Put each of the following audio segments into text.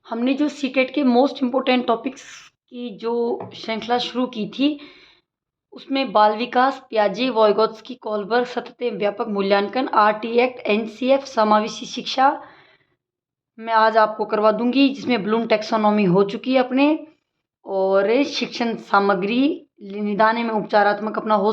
हमने जो सीटेट के मोस्ट इम्पोर्टेंट टॉपिक्स की जो श्रृंखला शुरू की थी, उसमें बाल विकास, पियाजे, वोइगोत्स्की, कोलबर्ग, सतत एवं व्यापक मूल्यांकन, आरटी एक्ट, एनसीएफ, समावेशी शिक्षा मैं आज आपको करवा दूंगी, जिसमें ब्लूम टैक्सोनॉमी हो चुकी है अपने, और शिक्षण सामग्री निदान में उपचारात्मक अपना हो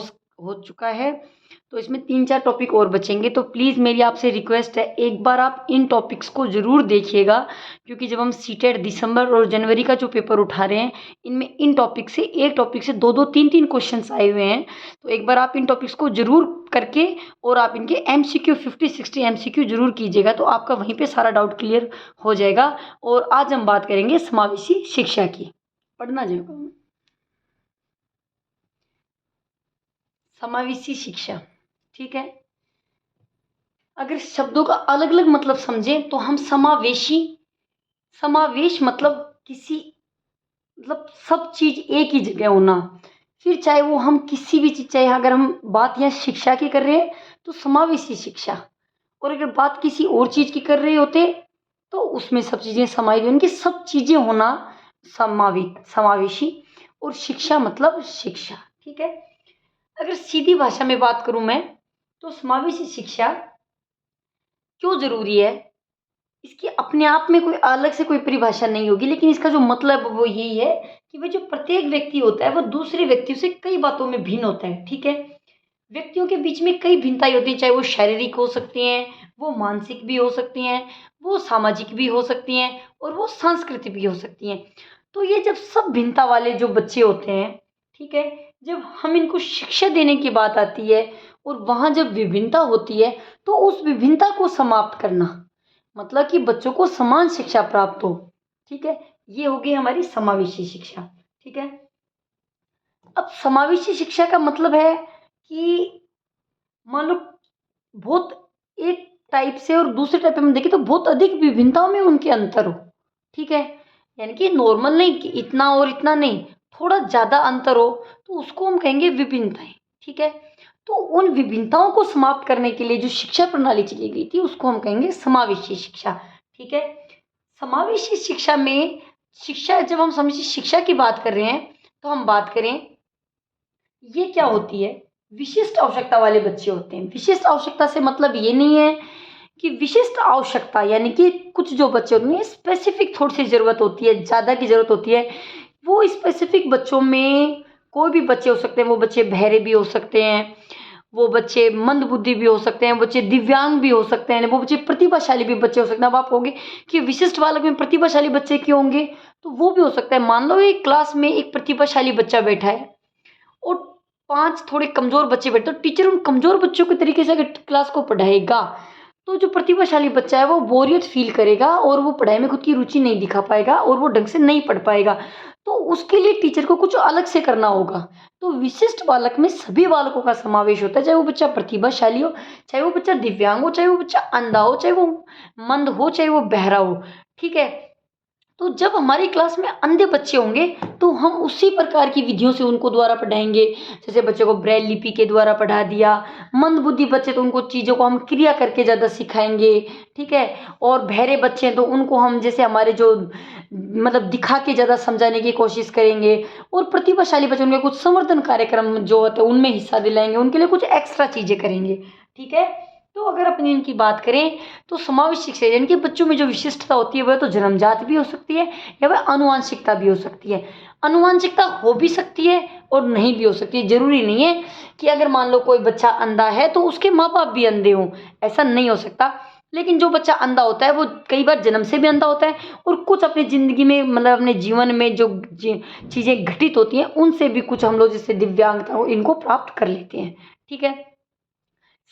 चुका है। तो इसमें 3-4 टॉपिक और बचेंगे। तो प्लीज़ मेरी आपसे रिक्वेस्ट है, एक बार आप इन टॉपिक्स को ज़रूर देखिएगा, क्योंकि जब हम सीटेट दिसंबर और जनवरी का जो पेपर उठा रहे हैं, इनमें इन टॉपिक से एक टॉपिक से 2-2 3-3 क्वेश्चंस आए हुए हैं। तो एक बार आप इन टॉपिक्स को ज़रूर करके और आप इनके एमसीक्यू 50-60 एमसीक्यू ज़रूर कीजिएगा, तो आपका वहीं पे सारा डाउट क्लियर हो जाएगा। और आज हम बात करेंगे समावेशी शिक्षा की। पढ़ना जाएगा समावेशी शिक्षा, ठीक है। अगर शब्दों का अलग अलग मतलब समझें तो हम समावेश मतलब किसी मतलब सब चीज एक ही जगह होना। फिर चाहे वो हम किसी भी चीज, चाहे अगर हम बात यहाँ शिक्षा की कर रहे हैं तो समावेशी शिक्षा, और अगर बात किसी और चीज की कर रहे होते तो उसमें सब चीजें समाई हुई, उनकी सब चीजें होना समावेशी। और शिक्षा मतलब शिक्षा, ठीक है। अगर सीधी भाषा में बात करूं मैं, तो समावेशी शिक्षा क्यों जरूरी है, इसकी अपने आप में कोई अलग से कोई परिभाषा नहीं होगी, लेकिन इसका जो मतलब वो यही है कि वह जो प्रत्येक व्यक्ति होता है वो दूसरे व्यक्तियों से कई बातों में भिन्न होता है, ठीक है। व्यक्तियों के बीच में कई भिन्नताएं होती हैं, चाहे वो शारीरिक हो सकती हैं, वो मानसिक भी हो सकती हैं, वो सामाजिक भी हो सकती हैं, और वो सांस्कृतिक भी हो सकती हैं। तो ये जब सब भिन्नता वाले जो बच्चे होते हैं, ठीक है, जब हम इनको शिक्षा देने की बात आती है और वहाँ जब विभिन्नता होती है, तो उस विभिन्नता को समाप्त करना, मतलब कि बच्चों को समान शिक्षा प्राप्त हो, ठीक है, ये होगी हमारी समावेशी शिक्षा, ठीक है। अब समावेशी शिक्षा का मतलब है कि मान लो बहुत एक टाइप से और दूसरे टाइप में हम देखें तो बहुत अधिक विभिन्नताओं में उनके अंतर हो, ठीक है। यानी कि नॉर्मल नहीं कि इतना और इतना नहीं, थोड़ा ज़्यादा अंतर हो, तो उसको हम कहेंगे विभिन्नताएं, ठीक है। तो उन विभिन्नताओं को समाप्त करने के लिए जो शिक्षा प्रणाली चली गई थी उसको हम कहेंगे समावेशी शिक्षा, ठीक है। समावेशी शिक्षा में शिक्षा, जब हम समावेशी शिक्षा की बात कर रहे हैं तो हम बात करें ये क्या होती है, विशिष्ट आवश्यकता वाले बच्चे होते हैं। विशिष्ट आवश्यकता से मतलब ये नहीं है कि विशिष्ट आवश्यकता यानी कि कुछ जो बच्चे होते हैं स्पेसिफिक थोड़ी सी ज़रूरत होती है, ज़्यादा की ज़रूरत होती है, वो स्पेसिफिक बच्चों में कोई भी बच्चे हो सकते हैं। वो बच्चे बहरे भी हो सकते हैं, वो बच्चे मंद बुद्धि भी हो सकते हैं, बच्चे दिव्यांग भी हो सकते हैं, वो बच्चे प्रतिभाशाली भी बच्चे हो सकते हैं। अब आप कहोगे कि विशिष्ट बालक में प्रतिभाशाली बच्चे क्यों होंगे, तो वो भी हो सकता है। मान लो एक क्लास में एक प्रतिभाशाली बच्चा बैठा है और 5 थोड़े कमज़ोर बच्चे बैठे, तो टीचर उन कमज़ोर बच्चों के तरीके से अगर क्लास को पढ़ाएगा तो जो प्रतिभाशाली बच्चा है वो बोरियत फील करेगा और वो पढ़ाई में खुद की रुचि नहीं दिखा पाएगा और वो ढंग से नहीं पढ़ पाएगा। तो उसके लिए टीचर को कुछ अलग से करना होगा। तो विशिष्ट बालक में सभी बालकों का समावेश होता है, चाहे वो बच्चा प्रतिभाशाली हो, चाहे वो बच्चा दिव्यांग हो, चाहे वो बच्चा अंधा हो, चाहे वो मंद हो, चाहे वो बहरा हो, ठीक है। तो जब हमारी क्लास में अंधे बच्चे होंगे तो हम उसी प्रकार की विधियों से उनको द्वारा पढ़ाएंगे। जैसे बच्चों को ब्रेल लिपि के द्वारा पढ़ा दिया, मंद बुद्धि बच्चे तो उनको चीज़ों को हम क्रिया करके ज़्यादा सिखाएंगे, ठीक है। और बहरे बच्चे हैं तो उनको हम जैसे हमारे जो मतलब दिखा के ज़्यादा समझाने की कोशिश करेंगे। और प्रतिभाशाली बच्चे, उनके कुछ संवर्धन कार्यक्रम जो होते हैं उनमें हिस्सा दिलाएंगे, उनके लिए कुछ एक्स्ट्रा चीज़ें करेंगे, ठीक है। तो अगर अपनी इनकी बात करें तो समावेश शिक्षा यानी कि बच्चों में जो विशिष्टता होती है वह तो जन्मजात भी हो सकती है या वह आनुवांशिकता भी हो सकती है। आनुवांशिकता हो भी सकती है और नहीं भी हो सकती है। जरूरी नहीं है कि अगर मान लो कोई बच्चा अंधा है तो उसके माँ बाप भी अंधे हों, ऐसा नहीं हो सकता। लेकिन जो बच्चा अंधा होता है वो कई बार जन्म से भी अंधा होता है और कुछ अपनी ज़िंदगी में मतलब अपने जीवन में जो चीज़ें घटित होती हैं उनसे भी कुछ हम लोग जैसे दिव्यांगता हो इनको प्राप्त कर लेते हैं, ठीक है।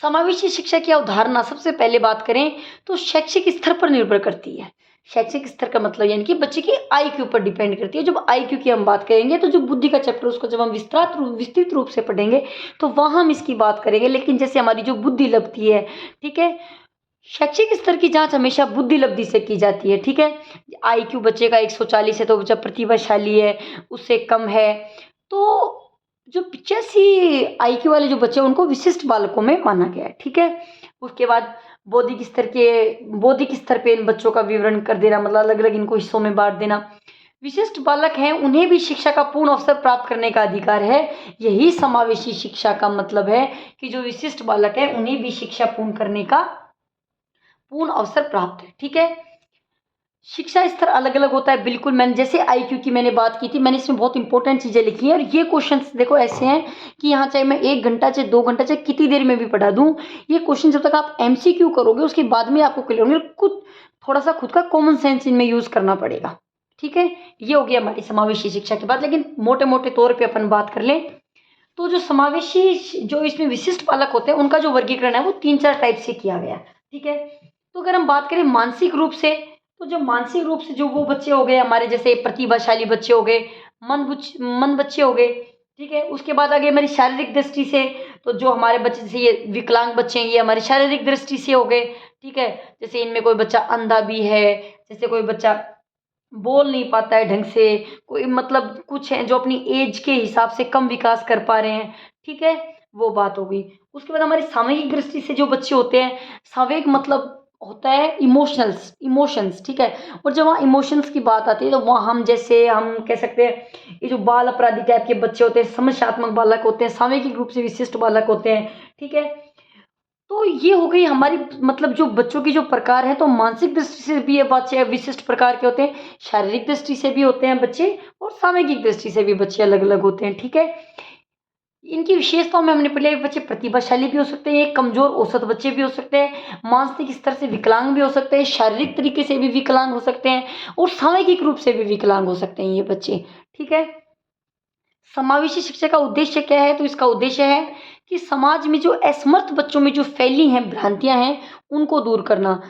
समावेशी शिक्षा की अवधारणा सबसे पहले बात करें तो शैक्षिक स्तर पर निर्भर करती है। शैक्षिक स्तर का मतलब यानी कि बच्चे की आईक्यू पर डिपेंड करती है। जब आईक्यू की हम बात करेंगे तो जो बुद्धि का चैप्टर उसको जब हम विस्तृत रूप से पढ़ेंगे तो वहाँ हम इसकी बात करेंगे। लेकिन जैसे हमारी जो बुद्धि लब्धि है, ठीक है, शैक्षिक स्तर की जांच हमेशा बुद्धि लब्धि से की जाती है, ठीक है। आईक्यू बच्चे का 140 है तो बच्चा प्रतिभाशाली है, उससे कम है तो जो 85 आईक्यू वाले जो बच्चे हैं उनको विशिष्ट बालकों में माना गया है, ठीक है। उसके बाद बौद्धिक स्तर पे इन बच्चों का विवरण कर देना, मतलब अलग अलग इनको हिस्सों में बांट देना। विशिष्ट बालक हैं, उन्हें भी शिक्षा का पूर्ण अवसर प्राप्त करने का अधिकार है। यही समावेशी शिक्षा का मतलब है कि जो विशिष्ट बालक है उन्हें भी शिक्षा पूर्ण करने का पूर्ण अवसर प्राप्त है। ठीक है, शिक्षा स्तर अलग अलग होता है बिल्कुल। मैंने जैसे आईक्यू की मैंने बात की थी, मैंने इसमें बहुत इंपॉर्टेंट चीजें लिखी हैं, और ये क्वेश्चंस देखो ऐसे हैं कि यहाँ चाहे मैं 1 घंटा चाहे 2 घंटा चाहे कितनी देर में भी पढ़ा दूं, ये क्वेश्चन जब तक आप एमसीक्यू करोगे उसके बाद में आपको क्लियर होंगे। कुछ थोड़ा सा खुद का कॉमन सेंस इनमें यूज करना पड़ेगा। ठीक है, ये हो गया हमारी समावेशी शिक्षा की बात। लेकिन मोटे मोटे तौर पर अपन बात कर लें तो जो समावेशी, जो इसमें विशिष्ट बालक होते हैं उनका जो वर्गीकरण है वो 3-4 टाइप से किया गया। ठीक है, तो अगर हम बात करें मानसिक रूप से, तो जो मानसिक रूप से जो वो बच्चे हो गए हमारे, जैसे प्रतिभाशाली बच्चे हो गए, मन बच्चे हो गए। ठीक है, उसके बाद आगे हमारी शारीरिक दृष्टि से, तो जो हमारे बच्चे जैसे ये विकलांग बच्चे हैं ये हमारी शारीरिक दृष्टि से हो गए। ठीक है, जैसे इनमें कोई बच्चा अंधा भी है, जैसे कोई बच्चा बोल नहीं पाता है ढंग से, कोई मतलब कुछ है जो अपनी एज के हिसाब से कम विकास कर पा रहे हैं। ठीक है, वो बात हो गई। उसके बाद हमारी सामयिक दृष्टि से जो बच्चे होते हैं, सामयिक मतलब होता है इमोशंस। ठीक है, और जब वहाँ इमोशंस की बात आती है तो वहाँ हम कह सकते हैं ये जो बाल अपराधी टाइप के बच्चे होते हैं, समस्यात्मक बालक होते हैं, सामयिक रूप से विशिष्ट बालक होते हैं। ठीक है, तो ये हो गई हमारी मतलब जो बच्चों की जो प्रकार है, तो मानसिक दृष्टि से भी ये बच्चे विशिष्ट प्रकार के होते हैं, शारीरिक दृष्टि से भी होते हैं बच्चे, और सामाजिक दृष्टि से भी बच्चे अलग अलग होते हैं। ठीक है, इनकी विशेषताओं में हमने पहले, बच्चे प्रतिभाशाली भी हो सकते हैं, कमजोर औसत बच्चे भी हो सकते हैं, मानसिक स्तर से विकलांग भी हो सकते हैं, शारीरिक तरीके से भी विकलांग हो सकते हैं, और सामाजिक रूप से भी विकलांग हो सकते हैं ये बच्चे। ठीक है, समावेशी शिक्षा का उद्देश्य क्या है? तो इसका उद्देश्य है कि समाज में जो असमर्थ बच्चों में जो फैली हैं भ्रांतियां हैं उनको दूर करना।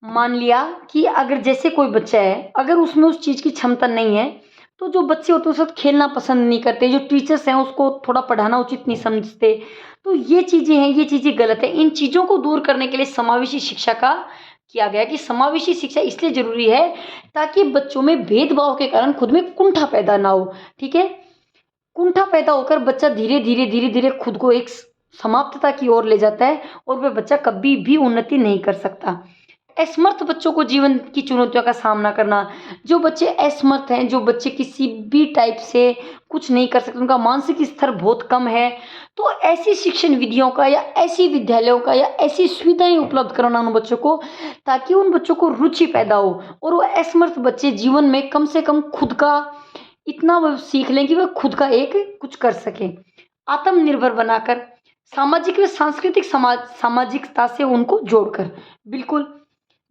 मान लिया कि अगर जैसे कोई बच्चा है, अगर उसमें उस चीज की क्षमता नहीं है, तो जो बच्चे होते हैं उसके साथ खेलना पसंद नहीं करते, जो टीचर्स हैं उसको थोड़ा पढ़ाना उचित नहीं समझते, तो ये चीजें हैं, ये चीजें गलत है। इन चीजों को दूर करने के लिए समावेशी शिक्षा का किया गया कि समावेशी शिक्षा इसलिए जरूरी है ताकि बच्चों में भेदभाव के कारण खुद में कुंठा पैदा ना हो। ठीक है, कुंठा पैदा होकर बच्चा धीरे धीरे खुद को एक समाप्तता की ओर ले जाता है, और वह बच्चा कभी भी उन्नति नहीं कर सकता। असमर्थ बच्चों को जीवन की चुनौतियों का सामना करना, जो बच्चे असमर्थ हैं, जो बच्चे किसी भी टाइप से कुछ नहीं कर सकते, उनका मानसिक स्तर बहुत कम है, तो ऐसी शिक्षण विधियों का या ऐसी विद्यालयों का या ऐसी सुविधाएं उपलब्ध कराना उन बच्चों को, ताकि उन बच्चों को रुचि पैदा हो, और वो असमर्थ बच्चे जीवन में कम से कम खुद का इतना वो सीख लें कि वह खुद का एक कुछ कर सकें, आत्मनिर्भर बनाकर, सामाजिक व सांस्कृतिक सामाजिकता से उनको जोड़कर। बिल्कुल,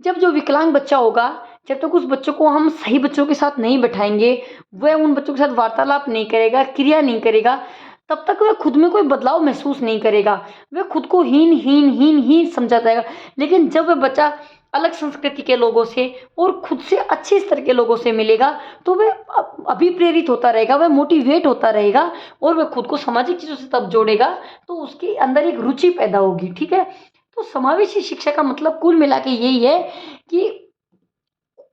जब जो विकलांग बच्चा होगा, जब तक उस बच्चों को हम सही बच्चों के साथ नहीं बैठाएंगे, वह उन बच्चों के साथ वार्तालाप नहीं करेगा, क्रिया नहीं करेगा, तब तक वह खुद में कोई बदलाव महसूस नहीं करेगा, वह खुद को हीन समझा जाएगा। लेकिन जब वह बच्चा अलग संस्कृति के लोगों से और खुद से अच्छे स्तर के लोगों से मिलेगा, तो वह अभिप्रेरित होता रहेगा, वह मोटिवेट होता रहेगा, और वह खुद को सामाजिक चीजों से तब जोड़ेगा, तो उसके अंदर एक रुचि पैदा होगी। ठीक है, तो समावेशी शिक्षा का मतलब कुल मिला के यही है कि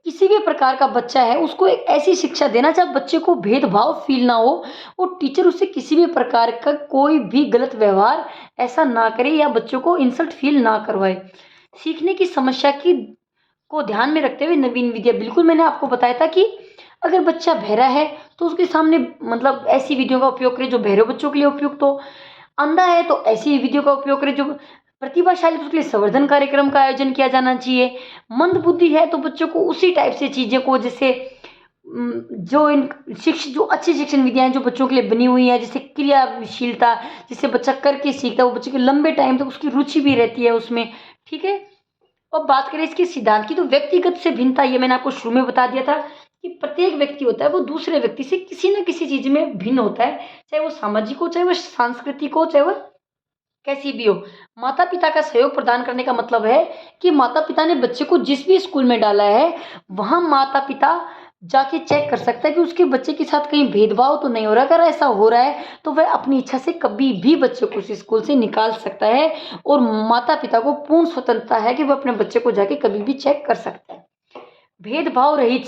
किसी भी प्रकार का बच्चा है उसको एक ऐसी शिक्षा देना जब बच्चे को भेदभाव फील ना हो, और टीचर उससे किसी भी प्रकार का कोई भी गलत व्यवहार ऐसा ना करे या बच्चों को इंसल्ट फील ना करवाए। सीखने की समस्या की को ध्यान में रखते हुए नवीन विधियां, बिल्कुल मैंने आपको बताया था कि अगर बच्चा बहरा है तो उसके सामने मतलब ऐसी विधियों का उपयोग करें जो बहरे बच्चों के लिए उपयुक्त हो, अंधा है तो ऐसी विधियों का उपयोग करें जो प्रतिभाशाली, तो उसके लिए संवर्धन कार्यक्रम का आयोजन किया जाना चाहिए। मंद बुद्धि है तो बच्चों को उसी टाइप से चीजें को, जैसे जो इन जो अच्छी शिक्षण विधियां हैं जो बच्चों के लिए बनी हुई है, जैसे क्रियाशीलता, जिससे बच्चा करके सीखता है, वो बच्चे के लंबे टाइम तक उसकी रुचि भी रहती है उसमें। ठीक है, और बात करें इसके सिद्धांत की, तो व्यक्तिगत से भिन्नता, ये मैंने आपको शुरू में बता दिया था कि प्रत्येक व्यक्ति होता है वो दूसरे व्यक्ति से किसी न किसी चीज में भिन्न होता है, चाहे वो सामाजिक हो, चाहे वो सांस्कृतिक हो, चाहे वो कैसी भी हो। माता पिता का सहयोग प्रदान करने का मतलब है कि माता पिता ने बच्चे को जिस भी स्कूल में डाला है, वहां माता पिता जाके चेक कर सकता है कि उसके बच्चे के साथ कहीं भेदभाव तो नहीं हो रहा। अगर ऐसा हो रहा है तो वह अपनी इच्छा से कभी भी बच्चे को उस स्कूल से निकाल सकता है, और माता पिता को पूर्ण स्वतंत्रता है कि वह अपने बच्चे को जाके कभी भी चेक कर सकता है। भेदभाव रहित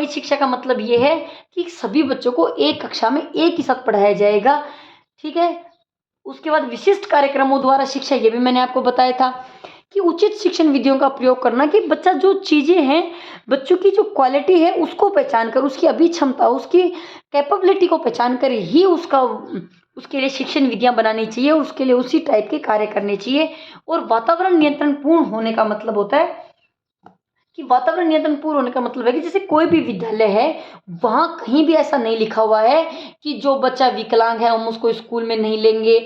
शिक्षा का मतलब यह है कि सभी बच्चों को एक कक्षा में एक ही साथ पढ़ाया जाएगा। ठीक है, उसके बाद विशिष्ट कार्यक्रमों द्वारा शिक्षा, ये भी मैंने आपको बताया था कि उचित शिक्षण विधियों का प्रयोग करना, कि बच्चा जो चीज़ें हैं, बच्चों की जो क्वालिटी है उसको पहचान कर, उसकी अभिक्षमता, उसकी कैपेबिलिटी को पहचान कर ही उसके लिए शिक्षण विधियां बनानी चाहिए, उसके लिए उसी टाइप के कार्य करने चाहिए। और वातावरण नियंत्रण पूर्ण होने का मतलब होता है कि वातावरण नियंत्रण पूर्ण होने का मतलब है कि जैसे कोई भी विद्यालय है, वहां कहीं भी ऐसा नहीं लिखा हुआ है कि जो बच्चा विकलांग है हम उसको स्कूल में नहीं लेंगे,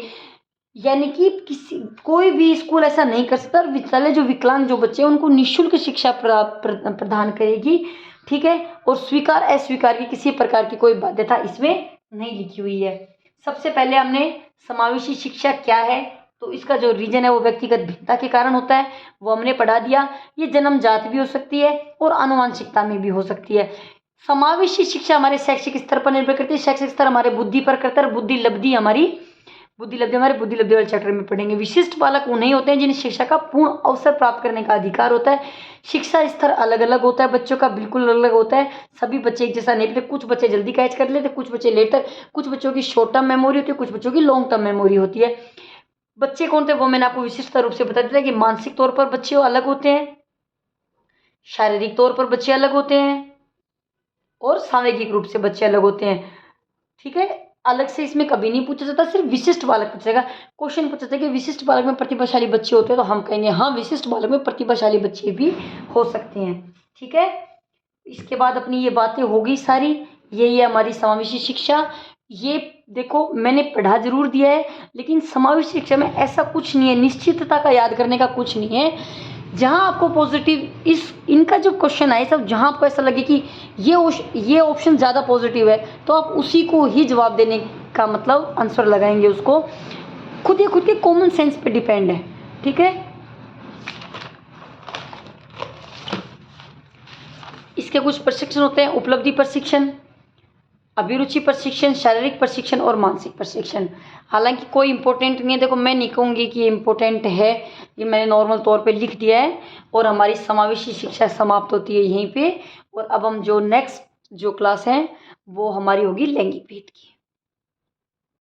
यानी कि किसी कोई भी स्कूल ऐसा नहीं कर सकता। और विद्यालय जो विकलांग जो बच्चे हैं उनको निःशुल्क शिक्षा प्रदान करेगी, ठीक है। और स्वीकार अस्वीकार की किसी प्रकार की कोई बाध्यता इसमें नहीं लिखी हुई है। सबसे पहले हमने समावेशी शिक्षा क्या है, तो इसका जो रीजन है वो व्यक्तिगत भिन्नता के कारण होता है, वो हमने पढ़ा दिया। ये जन्मजात भी हो सकती है और आनुवांशिकता में भी हो सकती है। समावेशी शिक्षा हमारे शैक्षिक स्तर पर निर्भर करती है, शैक्षिक स्तर हमारे बुद्धि पर करता है, बुद्धि लब्धि हमारे बुद्धि लब्धि वाले चैप्टर में पढ़ेंगे। विशिष्ट बालक उन्हें होते हैं जिन्हें शिक्षा का पूर्ण अवसर प्राप्त करने का अधिकार होता है। शिक्षा स्तर अलग अलग होता है, बच्चों का बिल्कुल अलग अलग होता है, सभी बच्चे एक जैसा नहीं पढ़ते। कुछ बच्चे जल्दी कैच कर लेते, कुछ बच्चे लेट तक, कुछ बच्चों की शॉर्ट टर्म मेमोरी होती है, कुछ बच्चों की लॉन्ग टर्म मेमोरी होती है। बच्चे कौन थे वो मैंने आपको विशिष्ट रूप से बता दिया कि मानसिक तौर पर बच्चे अलग होते हैं, शारीरिक तौर पर बच्चे अलग होते हैं और सामूहिक रूप से बच्चे अलग होते हैं, ठीक है। अलग से इसमें कभी नहीं पूछा जाता, सिर्फ विशिष्ट बालक पूछेगा। क्वेश्चन पूछा जाता है कि विशिष्ट बालक में प्रतिभाशाली बच्चे होते हैं, तो हम कहेंगे हाँ विशिष्ट बालक में प्रतिभाशाली बच्चे भी हो सकते हैं, ठीक है। इसके बाद अपनी ये बातें होगी सारी, यही है हमारी समावेशी शिक्षा। ये देखो मैंने पढ़ा जरूर दिया है, लेकिन समावेशी शिक्षा में ऐसा कुछ नहीं है, निश्चितता का याद करने का कुछ नहीं है। जहाँ आपको पॉजिटिव इनका जो क्वेश्चन आए सब, जहाँ आपको ऐसा लगे कि ये ऑप्शन ज़्यादा पॉजिटिव है, तो आप उसी को ही जवाब देने का मतलब आंसर लगाएंगे। उसको खुद के कॉमन सेंस पे डिपेंड है, ठीक है। इसके कुछ प्रशिक्षण होते हैं, उपलब्धि प्रशिक्षण, अभिरुचि प्रशिक्षण, शारीरिक प्रशिक्षण और मानसिक प्रशिक्षण। हालांकि कोई इंपॉर्टेंट नहीं है, देखो मैं नहीं कहूँगी कि ये इंपॉर्टेंट है, ये मैंने नॉर्मल तौर पे लिख दिया है। और हमारी समावेशी शिक्षा समाप्त होती है यहीं पे। और अब हम जो नेक्स्ट जो क्लास है वो हमारी होगी लैंगिक भेद की।